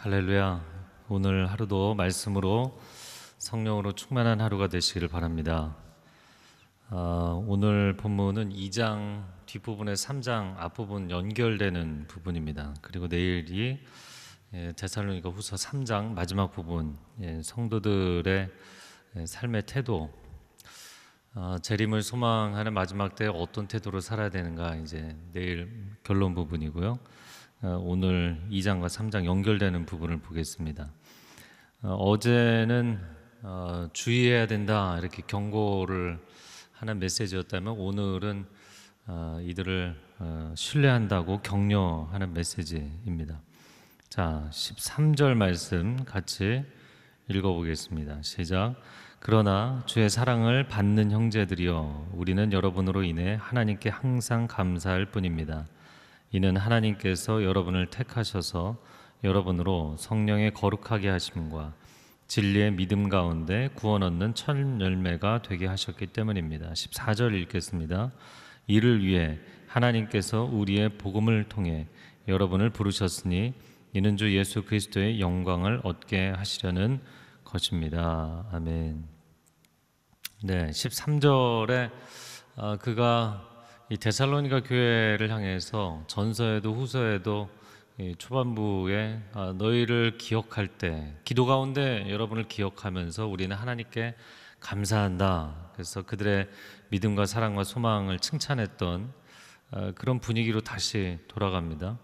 할렐루야. 오늘 하루도 말씀으로 성령으로 충만한 하루가 되시기를 바랍니다. 오늘 본문은 2장 뒷부분에 3장 앞부분 연결되는 부분입니다. 그리고 내일이 데살로니가 후서 3장 마지막 부분, 성도들의 삶의 태도, 재림을 소망하는 마지막 때에 어떤 태도로 살아야 되는가, 이제 내일 결론 부분이고요. 오늘 2장과 3장 연결되는 부분을 보겠습니다. 어제는 주의해야 된다 이렇게 경고를 하는 메시지였다면, 오늘은 이들을 신뢰한다고 격려하는 메시지입니다. 자, 13절 말씀 같이 읽어보겠습니다. 시작. 그러나 주의 사랑을 받는 형제들이여, 우리는 여러분으로 인해 하나님께 항상 감사할 뿐입니다. 이는 하나님께서 여러분을 택하셔서 여러분으로 성령의 거룩하게 하심과 진리의 믿음 가운데 구원 얻는 첫 열매가 되게 하셨기 때문입니다. 14절 읽겠습니다. 이를 위해 하나님께서 우리의 복음을 통해 여러분을 부르셨으니 이는 주 예수 그리스도의 영광을 얻게 하시려는 것입니다. 아멘. 네, 13절에 그가 이 데살로니가 교회를 향해서 전서에도 후서에도 초반부에 너희를 기억할 때, 기도 가운데 여러분을 기억하면서 우리는 하나님께 감사한다. 그래서 그들의 믿음과 사랑과 소망을 칭찬했던 그런 분위기로 다시 돌아갑니다.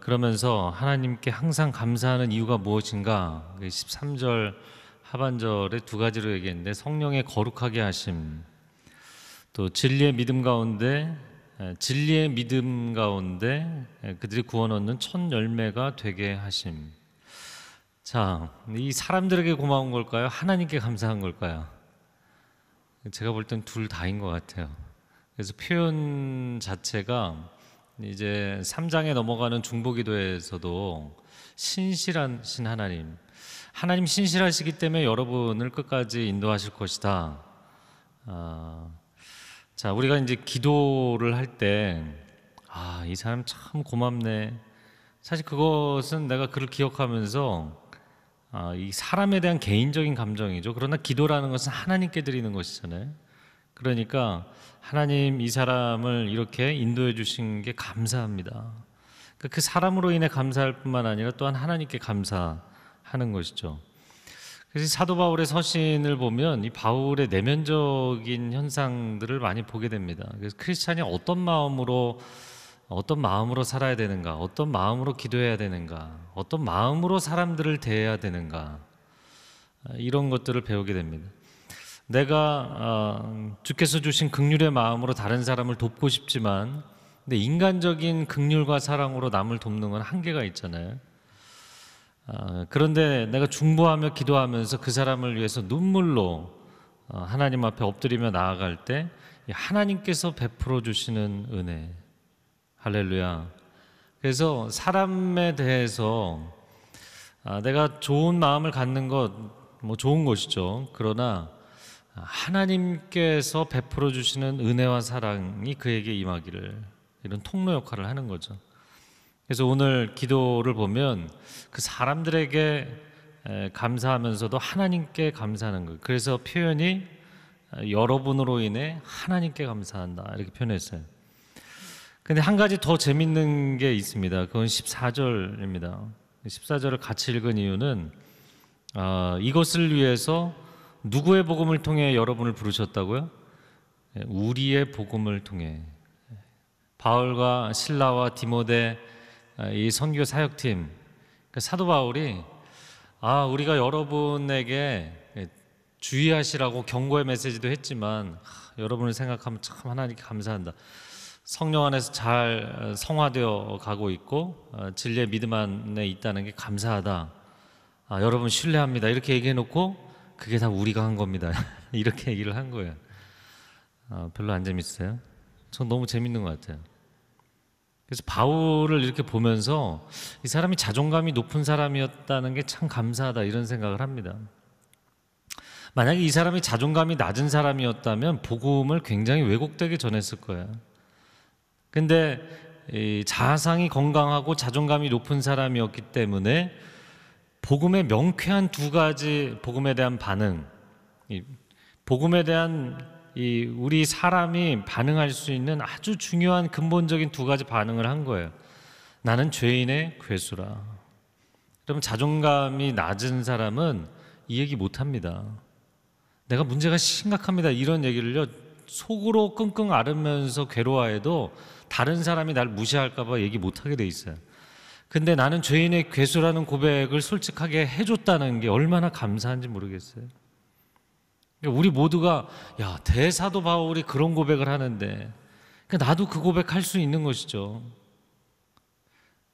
그러면서 하나님께 항상 감사하는 이유가 무엇인가? 13절 하반절에 두 가지로 얘기했는데, 성령의 거룩하게 하심, 또 진리의 믿음 가운데 그들이 구원 얻는 첫 열매가 되게 하심. 자, 이 사람들에게 고마운 걸까요? 하나님께 감사한 걸까요? 제가 볼 땐 둘 다인 것 같아요. 그래서 표현 자체가 이제 3장에 넘어가는 중보기도에서도 신실하신 하나님 신실하시기 때문에 여러분을 끝까지 인도하실 것이다. 자, 우리가 이제 기도를 할 때, 이 사람 참 고맙네. 사실 그것은 내가 그를 기억하면서 이 사람에 대한 개인적인 감정이죠. 그러나 기도라는 것은 하나님께 드리는 것이잖아요. 그러니까 하나님, 이 사람을 이렇게 인도해 주신 게 감사합니다. 그 사람으로 인해 감사할 뿐만 아니라 또한 하나님께 감사하는 것이죠. 그래서 사도 바울의 서신을 보면 이 바울의 내면적인 현상들을 많이 보게 됩니다. 그래서 크리스찬이 어떤 마음으로 살아야 되는가, 어떤 마음으로 기도해야 되는가, 어떤 마음으로 사람들을 대해야 되는가, 이런 것들을 배우게 됩니다. 내가 주께서 주신 긍휼의 마음으로 다른 사람을 돕고 싶지만, 근데 인간적인 긍휼과 사랑으로 남을 돕는 건 한계가 있잖아요. 그런데 내가 중보하며 기도하면서 그 사람을 위해서 눈물로 하나님 앞에 엎드리며 나아갈 때 하나님께서 베풀어 주시는 은혜, 할렐루야. 그래서 사람에 대해서 내가 좋은 마음을 갖는 것 좋은 것이죠. 그러나 하나님께서 베풀어 주시는 은혜와 사랑이 그에게 임하기를, 이런 통로 역할을 하는 거죠. 그래서 오늘 기도를 보면 그 사람들에게 감사하면서도 하나님께 감사하는 거예요. 그래서 표현이 여러분으로 인해 하나님께 감사한다, 이렇게 표현했어요. 근데 한 가지 더 재밌는 게 있습니다. 그건 14절입니다. 14절을 같이 읽은 이유는 이것을 위해서 누구의 복음을 통해 여러분을 부르셨다고요? 우리의 복음을 통해. 바울과 실라와 디모데, 이 선교 사역팀, 사도 바울이 우리가 여러분에게 주의하시라고 경고의 메시지도 했지만 여러분을 생각하면 참 하나님께 감사한다. 성령 안에서 잘 성화되어 가고 있고 진리의 믿음 안에 있다는 게 감사하다. 여러분 신뢰합니다. 이렇게 얘기해놓고 그게 다 우리가 한 겁니다. 이렇게 얘기를 한 거예요. 별로 안 재밌어요? 전 너무 재밌는 것 같아요. 그래서 바울을 이렇게 보면서 이 사람이 자존감이 높은 사람이었다는 게 참 감사하다, 이런 생각을 합니다. 만약에 이 사람이 자존감이 낮은 사람이었다면 복음을 굉장히 왜곡되게 전했을 거예요. 근데 이 자아상이 건강하고 자존감이 높은 사람이었기 때문에 복음의 명쾌한 두 가지 복음에 대한 반응, 복음에 대한 우리 사람이 반응할 수 있는 아주 중요한 근본적인 두 가지 반응을 한 거예요. 나는 죄인의 괴수라. 그럼 자존감이 낮은 사람은 이 얘기 못합니다. 내가 문제가 심각합니다, 이런 얘기를요 속으로 끙끙 앓으면서 괴로워해도 다른 사람이 날 무시할까 봐 얘기 못하게 돼 있어요. 근데 나는 죄인의 괴수라는 고백을 솔직하게 해줬다는 게 얼마나 감사한지 모르겠어요. 우리 모두가 야, 대사도 바울이 그런 고백을 하는데 나도 그 고백할 수 있는 것이죠.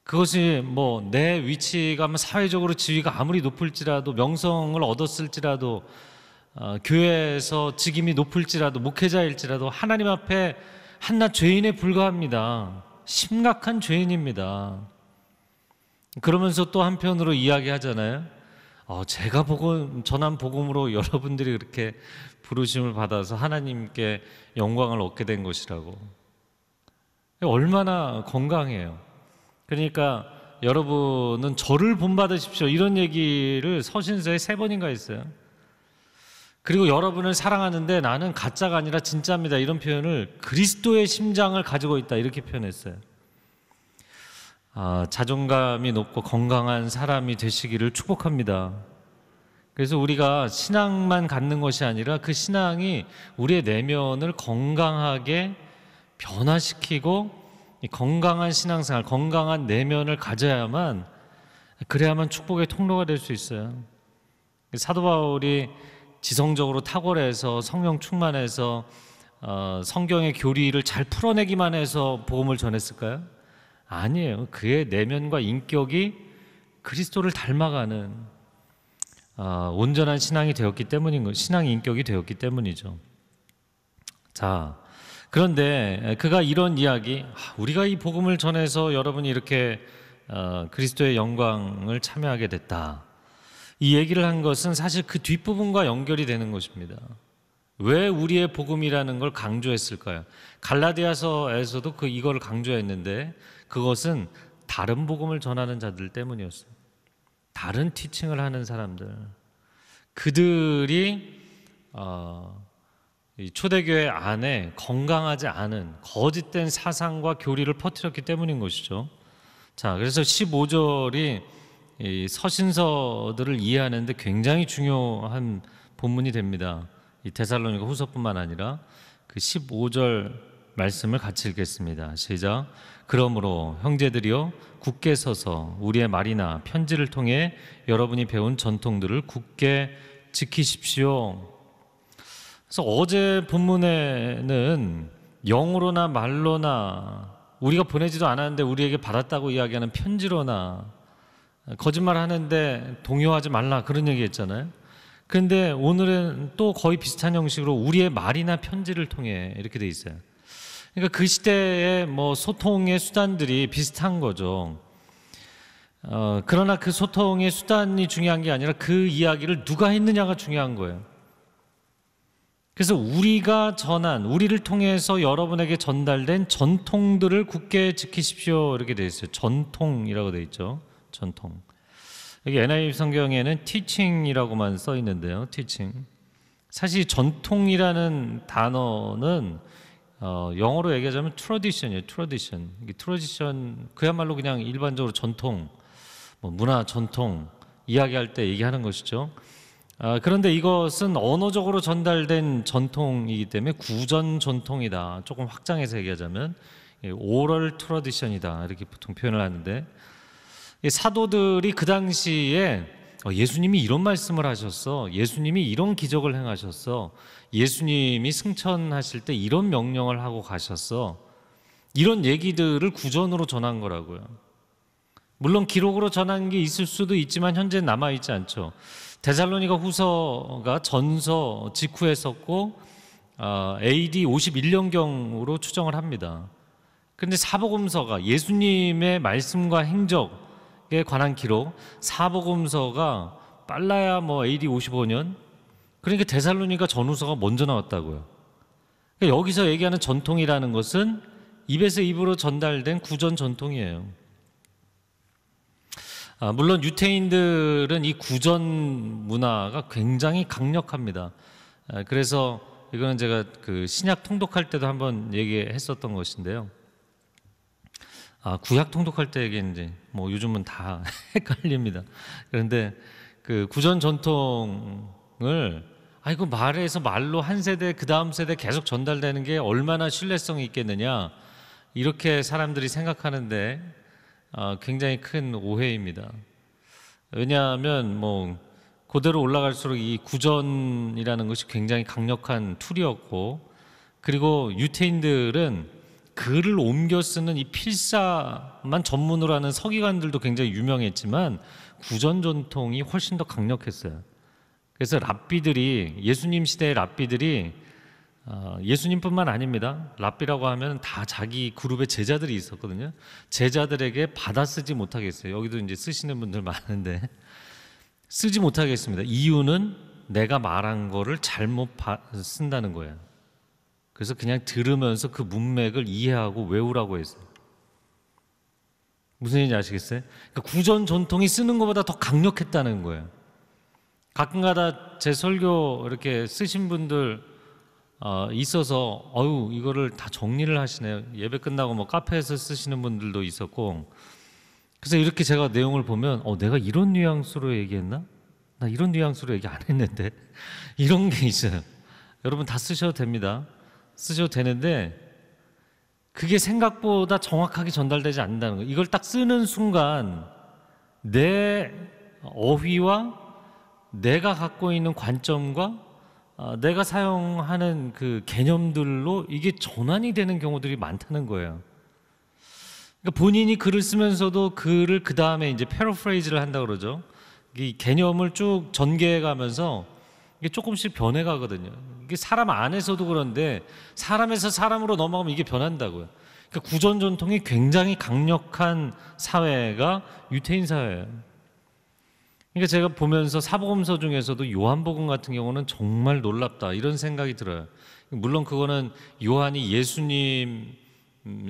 그것이 뭐 내 위치가 사회적으로 지위가 아무리 높을지라도, 명성을 얻었을지라도, 교회에서 직임이 높을지라도, 목회자일지라도 하나님 앞에 한낱 죄인에 불과합니다. 심각한 죄인입니다. 그러면서 또 한편으로 이야기하잖아요. 제가 전한 복음으로 여러분들이 그렇게 부르심을 받아서 하나님께 영광을 얻게 된 것이라고. 얼마나 건강해요. 그러니까 여러분은 저를 본받으십시오, 이런 얘기를 서신서에 3번인가 했어요. 그리고 여러분을 사랑하는데 나는 가짜가 아니라 진짜입니다, 이런 표현을 그리스도의 심장을 가지고 있다, 이렇게 표현했어요. 자존감이 높고 건강한 사람이 되시기를 축복합니다. 그래서 우리가 신앙만 갖는 것이 아니라 그 신앙이 우리의 내면을 건강하게 변화시키고, 이 건강한 신앙생활, 건강한 내면을 가져야만, 그래야만 축복의 통로가 될 수 있어요. 사도 바울이 지성적으로 탁월해서 성령 충만해서 성경의 교리를 잘 풀어내기만 해서 복음을 전했을까요? 아니에요. 그의 내면과 인격이 그리스도를 닮아가는 온전한 신앙이 되었기 때문인 거, 신앙 인격이 되었기 때문이죠. 자, 그런데 그가 이런 이야기, 우리가 이 복음을 전해서 여러분이 이렇게 그리스도의 영광을 참여하게 됐다, 이 얘기를 한 것은 사실 그 뒷부분과 연결이 되는 것입니다. 왜 우리의 복음이라는 걸 강조했을까요? 갈라디아서에서도 이걸 강조했는데 그것은 다른 복음을 전하는 자들 때문이었어요. 다른 티칭을 하는 사람들, 그들이 이 초대교회 안에 건강하지 않은 거짓된 사상과 교리를 퍼뜨렸기 때문인 것이죠. 자, 그래서 15절이 이 서신서들을 이해하는데 굉장히 중요한 본문이 됩니다. 이 데살로니가 후서뿐만 아니라 그 15절 말씀을 같이 읽겠습니다. 시작. 그러므로 형제들이여 굳게 서서 우리의 말이나 편지를 통해 여러분이 배운 전통들을 굳게 지키십시오. 그래서 어제 본문에는 영으로나 말로나, 우리가 보내지도 않았는데 우리에게 받았다고 이야기하는 편지로나, 거짓말 하는데 동요하지 말라, 그런 얘기 했잖아요. 그런데 오늘은 또 거의 비슷한 형식으로 우리의 말이나 편지를 통해, 이렇게 돼 있어요. 그러니까 그 시대의 소통의 수단들이 비슷한 거죠. 그러나 그 소통의 수단이 중요한 게 아니라 그 이야기를 누가 했느냐가 중요한 거예요. 그래서 우리가 전한, 우리를 통해서 여러분에게 전달된 전통들을 굳게 지키십시오, 이렇게 돼 있어요. 전통이라고 돼 있죠. 전통. 여기 NIV 성경에는 teaching이라고만 써 있는데요. teaching. 사실 전통이라는 단어는 영어로 얘기하자면 tradition이에요. tradition. tradition 그야말로 그냥 일반적으로 전통, 문화 전통 이야기할 때 얘기하는 것이죠. 그런데 이것은 언어적으로 전달된 전통이기 때문에 구전 전통이다. 조금 확장해서 얘기하자면 oral tradition이다, 이렇게 보통 표현을 하는데, 사도들이 그 당시에 예수님이 이런 말씀을 하셨어, 예수님이 이런 기적을 행하셨어, 예수님이 승천하실 때 이런 명령을 하고 가셨어, 이런 얘기들을 구전으로 전한 거라고요. 물론 기록으로 전한 게 있을 수도 있지만 현재 남아있지 않죠. 데살로니가 후서가 전서 직후에 썼고 AD 51년경으로 추정을 합니다. 그런데 사복음서가, 예수님의 말씀과 행적에 관한 기록, 사복음서가 빨라야 AD 55년, 그러니까 데살로니가 전후서가 먼저 나왔다고요. 그러니까 여기서 얘기하는 전통이라는 것은 입에서 입으로 전달된 구전 전통이에요. 물론 유태인들은 이 구전 문화가 굉장히 강력합니다. 그래서 이거는 제가 그 신약 통독할 때도 한번 얘기했었던 것인데요. 구약 통독할 때 얘기했는지 뭐 요즘은 다 헷갈립니다. 그런데 그 구전 전통을 이거 말에서 말로 한 세대 그 다음 세대 계속 전달되는 게 얼마나 신뢰성이 있겠느냐, 이렇게 사람들이 생각하는데 굉장히 큰 오해입니다. 왜냐하면 뭐 그대로 올라갈수록 이 구전이라는 것이 굉장히 강력한 툴이었고, 그리고 유태인들은 글을 옮겨 쓰는 이 필사만 전문으로 하는 서기관들도 굉장히 유명했지만 구전 전통이 훨씬 더 강력했어요. 그래서 랍비들이, 예수님 시대의 랍비들이 예수님뿐만 아닙니다. 랍비라고 하면 다 자기 그룹의 제자들이 있었거든요. 제자들에게 받아 쓰지 못하게 했어요. 여기도 이제 쓰시는 분들 많은데 쓰지 못하게 했습니다. 이유는 내가 말한 거를 잘못 쓴다는 거예요. 그래서 그냥 들으면서 그 문맥을 이해하고 외우라고 했어요. 무슨 얘기인지 아시겠어요? 그러니까 구전 전통이 쓰는 것보다 더 강력했다는 거예요. 가끔가다 제 설교 이렇게 쓰신 분들 있어서 이거를 다 정리를 하시네요. 예배 끝나고 뭐 카페에서 쓰시는 분들도 있었고, 그래서 이렇게 제가 내용을 보면 내가 이런 뉘앙스로 얘기했나? 나 이런 뉘앙스로 얘기 안 했는데 이런 게 있어요. 여러분 다 쓰셔도 됩니다. 쓰셔도 되는데 그게 생각보다 정확하게 전달되지 않는다는 거예요. 이걸 딱 쓰는 순간 내 어휘와 내가 갖고 있는 관점과 내가 사용하는 그 개념들로 이게 전환이 되는 경우들이 많다는 거예요. 그러니까 본인이 글을 쓰면서도 글을 그 다음에 이제 패러프레이즈를 한다 그러죠. 이 개념을 쭉 전개해 가면서 이게 조금씩 변해가거든요. 이게 사람 안에서도 그런데 사람에서 사람으로 넘어가면 이게 변한다고요. 그러니까 구전 전통이 굉장히 강력한 사회가 유태인 사회예요. 그러니까 제가 보면서 사복음서 중에서도 요한복음 같은 경우는 정말 놀랍다, 이런 생각이 들어요. 물론 그거는 요한이 예수님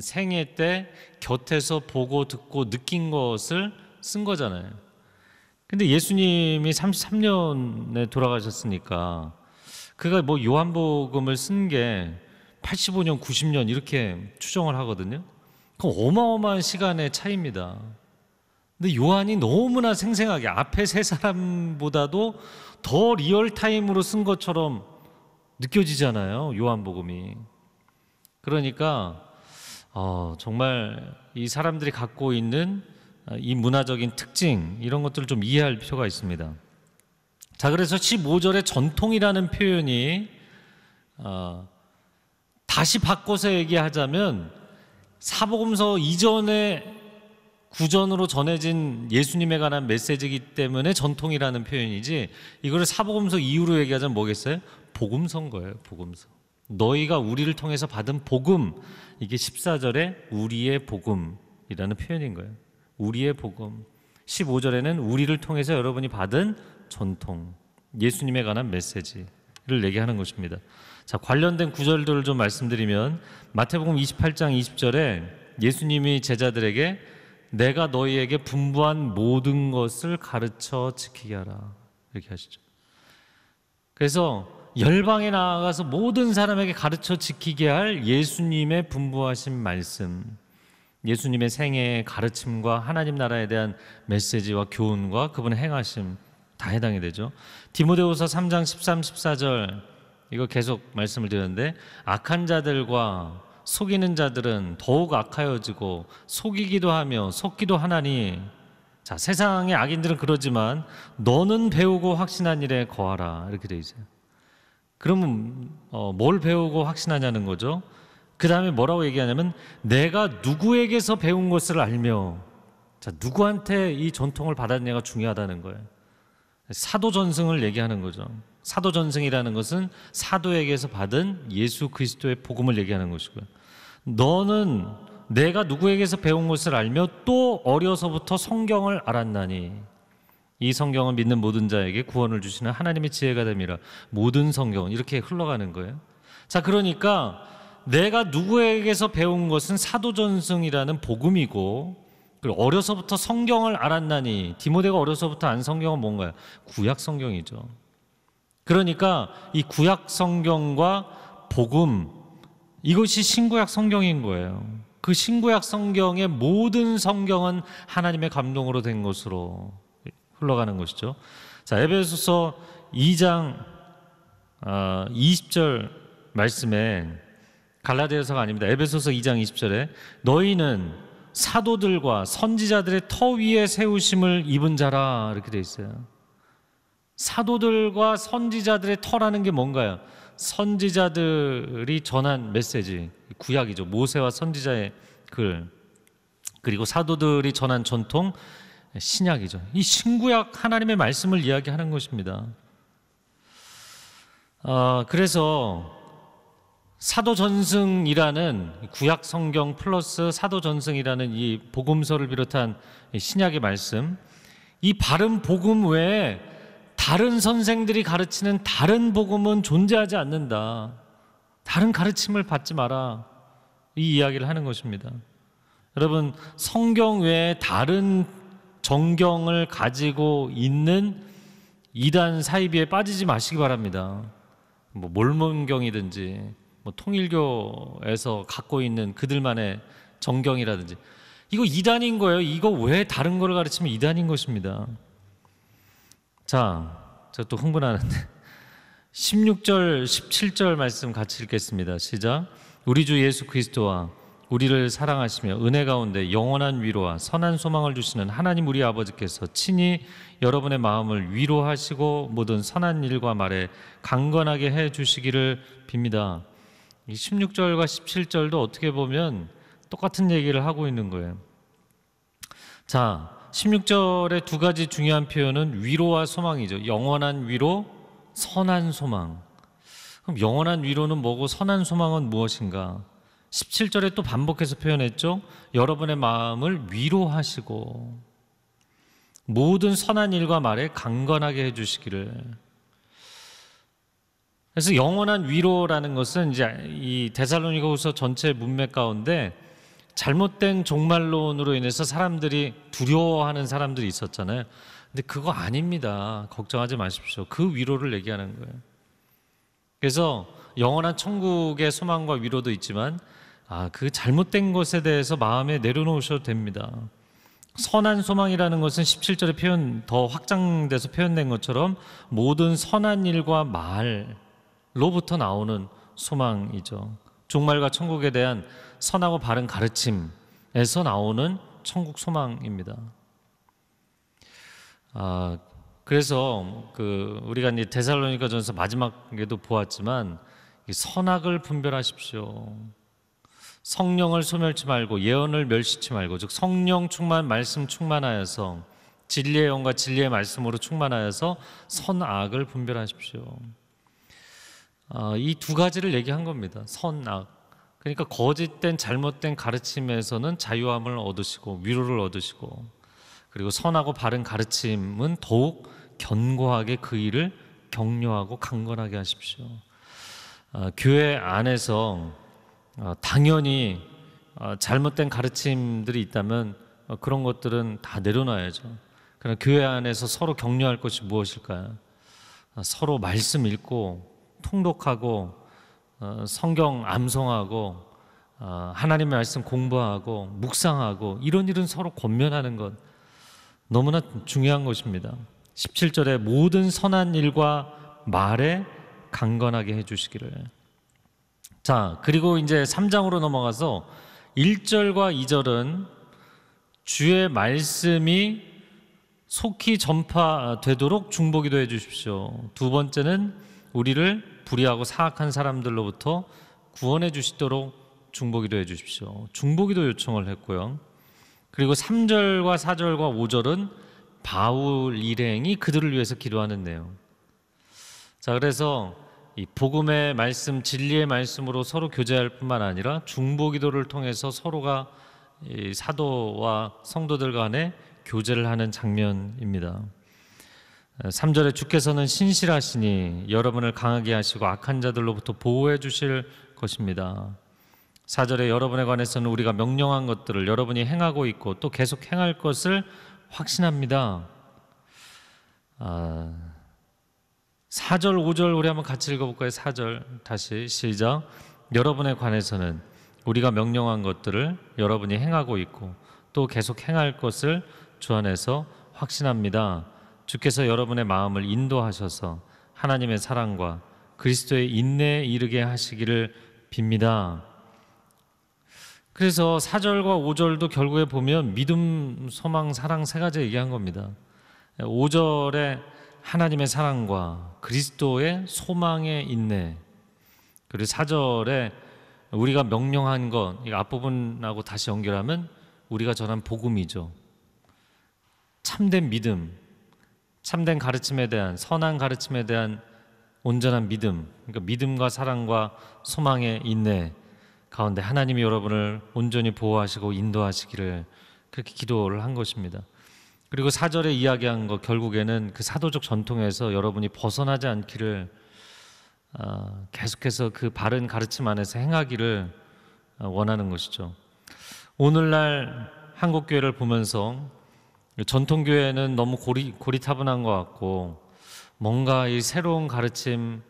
생애 때 곁에서 보고 듣고 느낀 것을 쓴 거잖아요. 근데 예수님이 33년에 돌아가셨으니까 그가 뭐 요한복음을 쓴 게 85년, 90년 이렇게 추정을 하거든요. 그럼 어마어마한 시간의 차이입니다. 근데 요한이 너무나 생생하게 앞에 세 사람보다도 더 리얼타임으로 쓴 것처럼 느껴지잖아요, 요한복음이. 그러니까 정말 이 사람들이 갖고 있는 이 문화적인 특징, 이런 것들을 좀 이해할 필요가 있습니다. 자, 그래서 15절의 전통이라는 표현이 다시 바꿔서 얘기하자면 사복음서 이전에 구전으로 전해진 예수님에 관한 메시지이기 때문에 전통이라는 표현이지, 이거를 사복음서 이후로 얘기하자면 뭐겠어요? 복음서인 거예요. 복음서. 너희가 우리를 통해서 받은 복음, 이게 14절에 우리의 복음이라는 표현인 거예요. 우리의 복음. 15절에는 우리를 통해서 여러분이 받은 전통, 예수님에 관한 메시지를 얘기하는 것입니다. 자, 관련된 구절들을 좀 말씀드리면 마태복음 28장 20절에 예수님이 제자들에게 내가 너희에게 분부한 모든 것을 가르쳐 지키게 하라, 이렇게 하시죠. 그래서 열방에 나아가서 모든 사람에게 가르쳐 지키게 할 예수님의 분부하신 말씀, 예수님의 생애의 가르침과 하나님 나라에 대한 메시지와 교훈과 그분의 행하심 다 해당이 되죠. 디모데후서 3장 13, 14절 이거 계속 말씀을 드렸는데, 악한 자들과 속이는 자들은 더욱 악하여지고 속이기도 하며 속기도 하나니, 자, 세상의 악인들은 그러지만 너는 배우고 확신한 일에 거하라, 이렇게 돼 있어요. 그러면 뭘 배우고 확신하냐는 거죠. 그 다음에 뭐라고 얘기하냐면 내가 누구에게서 배운 것을 알며, 자, 누구한테 이 전통을 받았냐가 중요하다는 거예요. 사도전승을 얘기하는 거죠. 사도전승이라는 것은 사도에게서 받은 예수 그리스도의 복음을 얘기하는 것이고요. 너는 내가 누구에게서 배운 것을 알며 또 어려서부터 성경을 알았나니 이 성경은 믿는 모든 자에게 구원을 주시는 하나님의 지혜가 됨이라. 모든 성경은 이렇게 흘러가는 거예요. 자, 그러니까 내가 누구에게서 배운 것은 사도전승이라는 복음이고, 그리고 어려서부터 성경을 알았나니, 디모데가 어려서부터 안 성경은 뭔가요? 구약 성경이죠. 그러니까 이 구약 성경과 복음, 이것이 신구약 성경인 거예요. 그 신구약 성경의 모든 성경은 하나님의 감동으로 된 것으로 흘러가는 것이죠. 자, 에베소서 2장 20절 말씀에, 갈라디아서가 아닙니다. 에베소서 2장 20절에 너희는 사도들과 선지자들의 터 위에 세우심을 입은 자라, 이렇게 되어 있어요. 사도들과 선지자들의 터라는 게 뭔가요? 선지자들이 전한 메시지, 구약이죠. 모세와 선지자의 글, 그리고 사도들이 전한 전통, 신약이죠. 이 신구약 하나님의 말씀을 이야기하는 것입니다. 그래서 사도전승이라는 구약 성경 플러스 사도전승이라는 이 복음서를 비롯한 신약의 말씀, 이 바른 복음 외에 다른 선생들이 가르치는 다른 복음은 존재하지 않는다. 다른 가르침을 받지 마라. 이 이야기를 하는 것입니다. 여러분, 성경 외에 다른 정경을 가지고 있는 이단 사이비에 빠지지 마시기 바랍니다. 뭐 몰몬경이든지 통일교에서 갖고 있는 그들만의 정경이라든지, 이거 이단인 거예요. 이거 왜 다른 걸 가르치면 이단인 것입니다. 자, 제가 또 흥분하는데 16절, 17절 말씀 같이 읽겠습니다. 시작. 우리 주 예수 그리스도와 우리를 사랑하시며 은혜 가운데 영원한 위로와 선한 소망을 주시는 하나님 우리 아버지께서 친히 여러분의 마음을 위로하시고 모든 선한 일과 말에 강건하게 해 주시기를 빕니다. 이 16절과 17절도 어떻게 보면 똑같은 얘기를 하고 있는 거예요. 자, 16절의 두 가지 중요한 표현은 위로와 소망이죠. 영원한 위로, 선한 소망. 그럼 영원한 위로는 뭐고 선한 소망은 무엇인가? 17절에 또 반복해서 표현했죠. 여러분의 마음을 위로하시고 모든 선한 일과 말에 강건하게 해주시기를. 그래서 영원한 위로라는 것은 이제 이 데살로니가후서 전체 문맥 가운데 잘못된 종말론으로 인해서 사람들이 두려워하는 사람들이 있었잖아요. 근데 그거 아닙니다. 걱정하지 마십시오. 그 위로를 얘기하는 거예요. 그래서 영원한 천국의 소망과 위로도 있지만 그 잘못된 것에 대해서 마음에 내려놓으셔도 됩니다. 선한 소망이라는 것은 17절에 표현 더 확장돼서 표현된 것처럼 모든 선한 일과 말로부터 나오는 소망이죠. 종말과 천국에 대한 선하고 바른 가르침에서 나오는 천국 소망입니다. 그래서 우리가 이제 데살로니가전서 마지막에도 보았지만 선악을 분별하십시오. 성령을 소멸치 말고 예언을 멸시치 말고, 즉 성령 충만, 말씀 충만하여서 진리의 영과 진리의 말씀으로 충만하여서 선악을 분별하십시오. 이 두 가지를 얘기한 겁니다. 선악. 그러니까 거짓된 잘못된 가르침에서는 자유함을 얻으시고 위로를 얻으시고, 그리고 선하고 바른 가르침은 더욱 견고하게 그 일을 격려하고 강건하게 하십시오. 교회 안에서 당연히 잘못된 가르침들이 있다면 그런 것들은 다 내려놔야죠. 그러나 교회 안에서 서로 격려할 것이 무엇일까요? 서로 말씀 읽고 통독하고 성경 암송하고 하나님의 말씀 공부하고 묵상하고 이런 일은 서로 권면하는 것 너무나 중요한 것입니다. 17절에 모든 선한 일과 말에 강건하게 해주시기를. 자, 그리고 이제 3장으로 넘어가서 1절과 2절은 주의 말씀이 속히 전파되도록 중보기도 해주십시오. 두 번째는 우리를 불의하고 사악한 사람들로부터 구원해 주시도록 중보기도 해주십시오. 중보기도 요청을 했고요. 그리고 3절과 4절과 5절은 바울 일행이 그들을 위해서 기도하는 내용. 자, 그래서 이 복음의 말씀, 진리의 말씀으로 서로 교제할 뿐만 아니라 중보기도를 통해서 서로가 이 사도와 성도들 간에 교제를 하는 장면입니다. 3절에 주께서는 신실하시니 여러분을 강하게 하시고 악한 자들로부터 보호해 주실 것입니다. 4절에 여러분에 관해서는 우리가 명령한 것들을 여러분이 행하고 있고 또 계속 행할 것을 확신합니다. 4절, 5절 우리 한번 같이 읽어볼까요? 4절 다시 시작. 여러분에 관해서는 우리가 명령한 것들을 여러분이 행하고 있고 또 계속 행할 것을 주 안에서 확신합니다. 주께서 여러분의 마음을 인도하셔서 하나님의 사랑과 그리스도의 인내에 이르게 하시기를 빕니다. 그래서 4절과 5절도 결국에 보면 믿음, 소망, 사랑 세 가지 얘기한 겁니다. 5절에 하나님의 사랑과 그리스도의 소망의 인내, 그리고 4절에 우리가 명령한 것, 이 앞부분하고 다시 연결하면 우리가 전한 복음이죠. 참된 믿음, 참된 가르침에 대한, 선한 가르침에 대한 온전한 믿음, 그러니까 믿음과 사랑과 소망의 인내 가운데 하나님이 여러분을 온전히 보호하시고 인도하시기를 그렇게 기도를 한 것입니다. 그리고 4절에 이야기한 것, 결국에는 그 사도적 전통에서 여러분이 벗어나지 않기를, 계속해서 그 바른 가르침 안에서 행하기를 원하는 것이죠. 오늘날 한국교회를 보면서 전통교회는 너무 고리타분한 것 같고, 뭔가 이 새로운 가르침,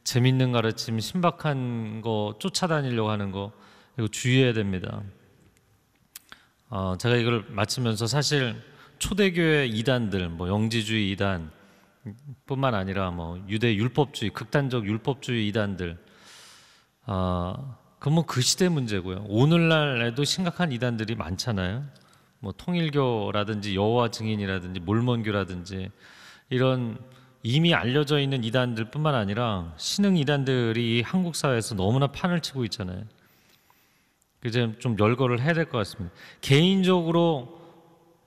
재밌는 가르침, 신박한 거 쫓아다니려고 하는 거, 이거 주의해야 됩니다. 제가 이걸 마치면서 사실 초대교회 이단들, 뭐 영지주의 이단 뿐만 아니라 뭐 유대 율법주의, 극단적 율법주의 이단들, 그건 뭐 그 시대 문제고요. 오늘날에도 심각한 이단들이 많잖아요. 뭐 통일교라든지 여호와 증인이라든지 몰몬교라든지 이런 이미 알려져 있는 이단들 뿐만 아니라 신흥 이단들이 한국 사회에서 너무나 판을 치고 있잖아요. 이제 좀 열거를 해야 될 것 같습니다. 개인적으로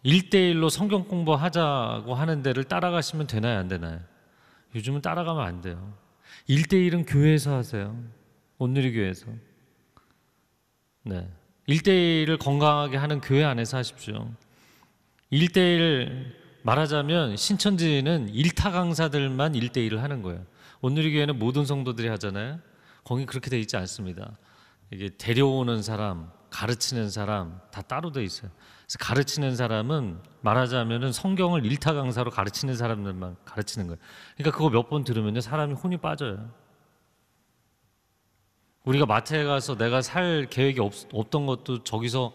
1대1로 성경 공부하자고 하는 데를 따라가시면 되나요, 안 되나요? 요즘은 따라가면 안 돼요. 1대1은 교회에서 하세요. 온누리교회에서. 네. 1대1을 건강하게 하는 교회 안에서 하십시오. 1대1 말하자면 신천지는 일타 강사들만 1대1을 하는 거예요. 온누리교회는 모든 성도들이 하잖아요. 거기 그렇게 돼 있지 않습니다. 이게 데려오는 사람, 가르치는 사람 다 따로 돼 있어요. 그래서 가르치는 사람은 말하자면은 성경을 일타 강사로 가르치는 사람들만 가르치는 거예요. 그러니까 그거 몇 번 들으면요 사람이 혼이 빠져요. 우리가 마트에 가서 내가 살 계획이 없던 것도 저기서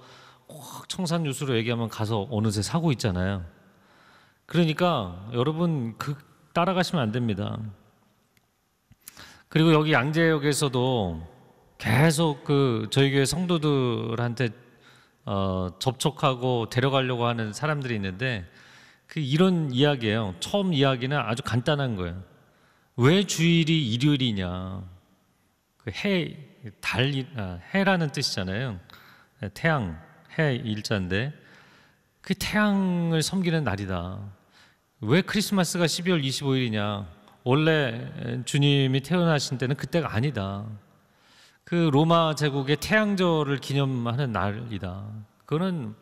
청산유수로 얘기하면 가서 어느새 사고 있잖아요. 그러니까 여러분 따라가시면 안 됩니다. 그리고 여기 양재역에서도 계속 저희 교회 성도들한테 접촉하고 데려가려고 하는 사람들이 있는데 이런 이야기예요. 처음 이야기는 아주 간단한 거예요. 왜 주일이 일요일이냐? 해라는 뜻이잖아요. 태양, 해 일자인데 그 태양을 섬기는 날이다. 왜 크리스마스가 12월 25일이냐? 원래 주님이 태어나신 때는 그때가 아니다. 그 로마 제국의 태양절을 기념하는 날이다. 그거는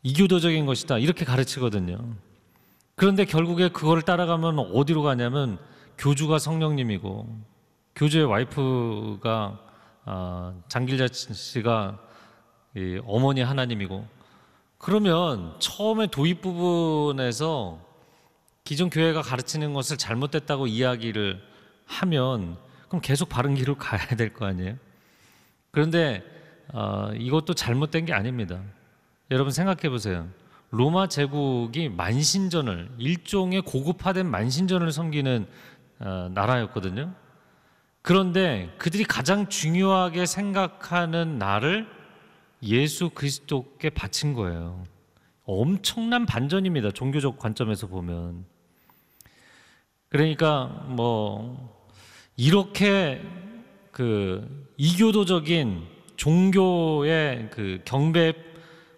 이교도적인 것이다. 이렇게 가르치거든요. 그런데 결국에 그걸 따라가면 어디로 가냐면 교주가 성령님이고 교주의 와이프가 장길자 씨가 어머니 하나님이고, 그러면 처음에 도입 부분에서 기존 교회가 가르치는 것을 잘못됐다고 이야기를 하면 그럼 계속 바른 길로 가야 될 거 아니에요? 그런데 이것도 잘못된 게 아닙니다. 여러분 생각해 보세요. 로마 제국이 만신전을, 일종의 고급화된 만신전을 섬기는 나라였거든요. 그런데 그들이 가장 중요하게 생각하는 날을 예수 그리스도께 바친 거예요. 엄청난 반전입니다. 종교적 관점에서 보면. 그러니까 이렇게 이교도적인 종교의 경배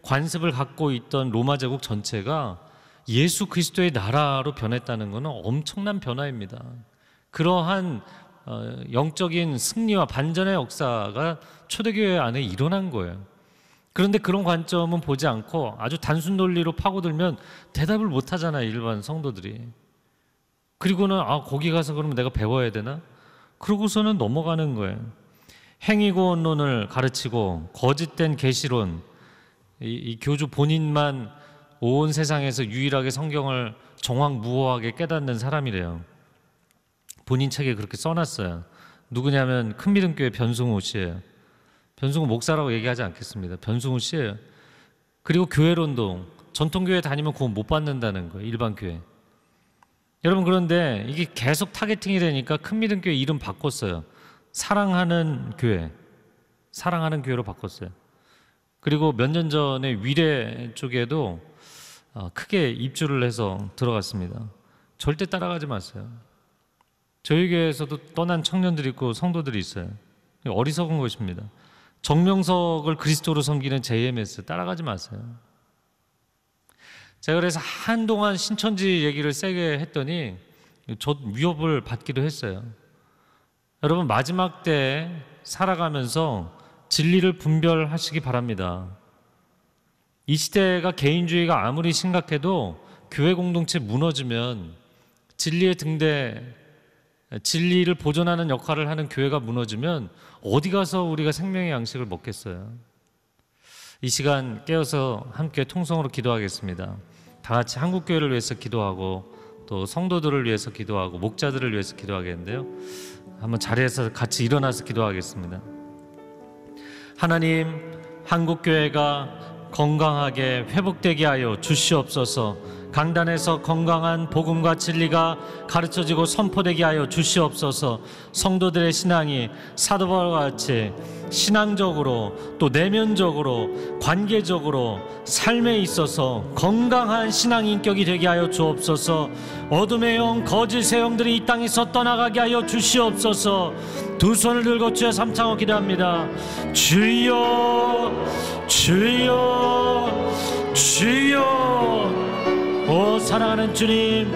관습을 갖고 있던 로마 제국 전체가 예수 그리스도의 나라로 변했다는 것은 엄청난 변화입니다. 그러한 영적인 승리와 반전의 역사가 초대교회 안에 일어난 거예요. 그런데 그런 관점은 보지 않고 아주 단순 논리로 파고들면 대답을 못 하잖아요, 일반 성도들이. 그리고는 거기 가서 그러면 내가 배워야 되나? 그러고서는 넘어가는 거예요. 행위구원론을 가르치고 거짓된 계시론, 이 교주 본인만 온 세상에서 유일하게 성경을 정확무호하게 깨닫는 사람이래요. 본인 책에 그렇게 써놨어요. 누구냐면 큰미름교회 변승우 씨예요. 변승우 목사라고 얘기하지 않겠습니다. 변승우 씨예요. 그리고 교회론도 전통교회 다니면 구원 못 받는다는 거예요. 일반 교회. 여러분, 그런데 이게 계속 타겟팅이 되니까 큰미름교회 이름 바꿨어요. 사랑하는 교회, 사랑하는 교회로 바꿨어요. 그리고 몇 년 전에 위례 쪽에도 크게 입주를 해서 들어갔습니다. 절대 따라가지 마세요. 저희 교회에서도 떠난 청년들이 있고 성도들이 있어요. 어리석은 것입니다. 정명석을 그리스도로 섬기는 JMS 따라가지 마세요. 제가 그래서 한동안 신천지 얘기를 세게 했더니 저 위협을 받기도 했어요. 여러분, 마지막 때 살아가면서 진리를 분별하시기 바랍니다. 이 시대가 개인주의가 아무리 심각해도 교회 공동체 무너지면 진리의 등대, 진리를 보존하는 역할을 하는 교회가 무너지면 어디 가서 우리가 생명의 양식을 먹겠어요? 이 시간 깨어서 함께 통성으로 기도하겠습니다. 다 같이 한국교회를 위해서 기도하고 또 성도들을 위해서 기도하고 목자들을 위해서 기도하겠는데요. 한번 자리에서 같이 일어나서 기도하겠습니다. 하나님, 한국교회가 건강하게 회복되게 하여 주시옵소서. 강단에서 건강한 복음과 진리가 가르쳐지고 선포되게 하여 주시옵소서. 성도들의 신앙이 사도 바울과 같이 신앙적으로 또 내면적으로 관계적으로 삶에 있어서 건강한 신앙 인격이 되게 하여 주옵소서. 어둠의 영, 거짓의 영들이 이 땅에서 떠나가게 하여 주시옵소서. 두 손을 들고 주여 삼창어 기도합니다. 주여, 주여, 주여. 오 사랑하는 주님,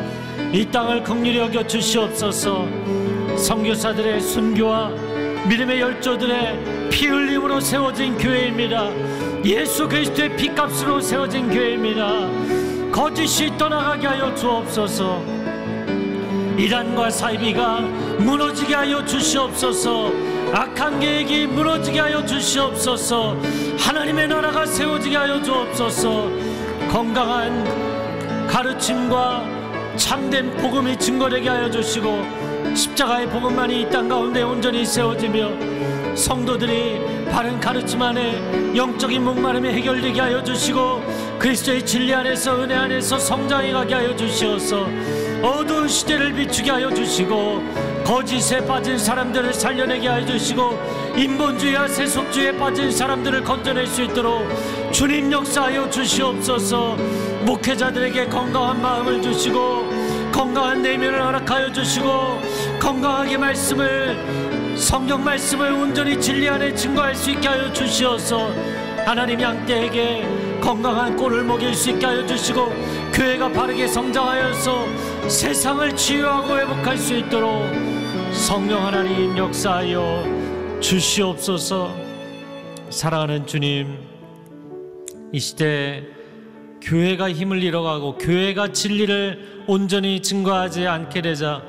이 땅을 긍휼히 여겨 주시옵소서. 선교사들의 순교와 믿음의 열조들의 피 흘림으로 세워진 교회입니다. 예수 그리스도의 피값으로 세워진 교회입니다. 거짓이 떠나가게 하여 주옵소서. 이단과 사이비가 무너지게 하여 주시옵소서. 악한 계획이 무너지게 하여 주시옵소서. 하나님의 나라가 세워지게 하여 주옵소서. 건강한 가르침과 참된 복음이 증거되게 하여 주시고 십자가의 복음만이 이 땅 가운데 온전히 세워지며 성도들이 바른 가르침 안에 영적인 목마름이 해결되게 하여 주시고 그리스도의 진리 안에서 은혜 안에서 성장해 가게 하여 주시어서 어두운 시대를 비추게 하여 주시고 거짓에 빠진 사람들을 살려내게 하여 주시고 인본주의와 세속주의에 빠진 사람들을 건져낼 수 있도록 주님 역사하여 주시옵소서. 목회자들에게 건강한 마음을 주시고 건강한 내면을 허락하여 주시고 건강하게 말씀을, 성경 말씀을 온전히 진리 안에 증거할 수 있게 하여 주시어서 하나님 양떼에게 건강한 꼴을 먹일 수 있게 하여 주시고 교회가 바르게 성장하여서 세상을 치유하고 회복할 수 있도록 성령 하나님 역사하여 주시옵소서. 사랑하는 주님, 이 시대에 교회가 힘을 잃어가고 교회가 진리를 온전히 증거하지 않게 되자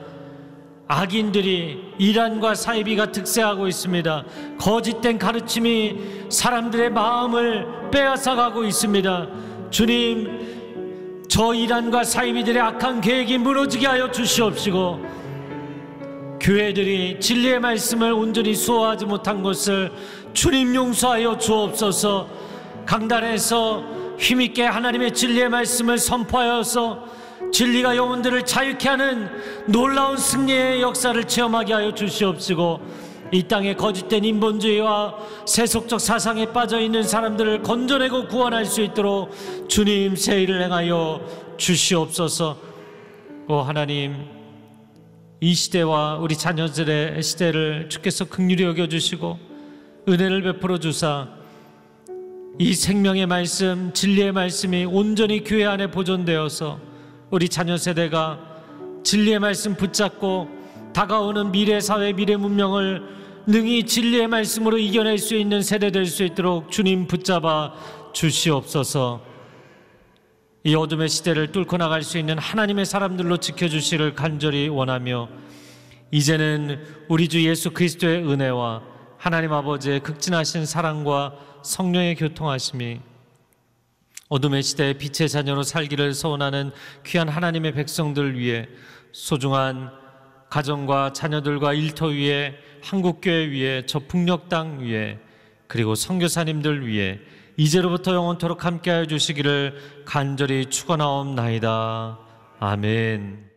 악인들이 이란과 사이비가 득세하고 있습니다. 거짓된 가르침이 사람들의 마음을 빼앗아가고 있습니다. 주님, 저 이란과 사이비들의 악한 계획이 무너지게 하여 주시옵시고 교회들이 진리의 말씀을 온전히 수호하지 못한 것을 주님 용서하여 주옵소서. 강단에서 힘있게 하나님의 진리의 말씀을 선포하여서 진리가 영혼들을 자유케 하는 놀라운 승리의 역사를 체험하게 하여 주시옵시고 이 땅에 거짓된 인본주의와 세속적 사상에 빠져있는 사람들을 건져내고 구원할 수 있도록 주님 새 일을 행하여 주시옵소서. 오 하나님, 이 시대와 우리 자녀들의 시대를 주께서 긍휼히 여겨주시고 은혜를 베풀어 주사 이 생명의 말씀, 진리의 말씀이 온전히 교회 안에 보존되어서 우리 자녀 세대가 진리의 말씀 붙잡고 다가오는 미래 사회, 미래 문명을 능히 진리의 말씀으로 이겨낼 수 있는 세대 될 수 있도록 주님 붙잡아 주시옵소서. 이 어둠의 시대를 뚫고 나갈 수 있는 하나님의 사람들로 지켜주시를 간절히 원하며 이제는 우리 주 예수 그리스도의 은혜와 하나님 아버지의 극진하신 사랑과 성령의 교통하심이 어둠의 시대에 빛의 자녀로 살기를 소원하는 귀한 하나님의 백성들 위해, 소중한 가정과 자녀들과 일터 위에, 한국교회 위에, 저 북녘 땅 위에, 그리고 선교사님들 위해 이제로부터 영원토록 함께하여 주시기를 간절히 축원하옵나이다. 아멘.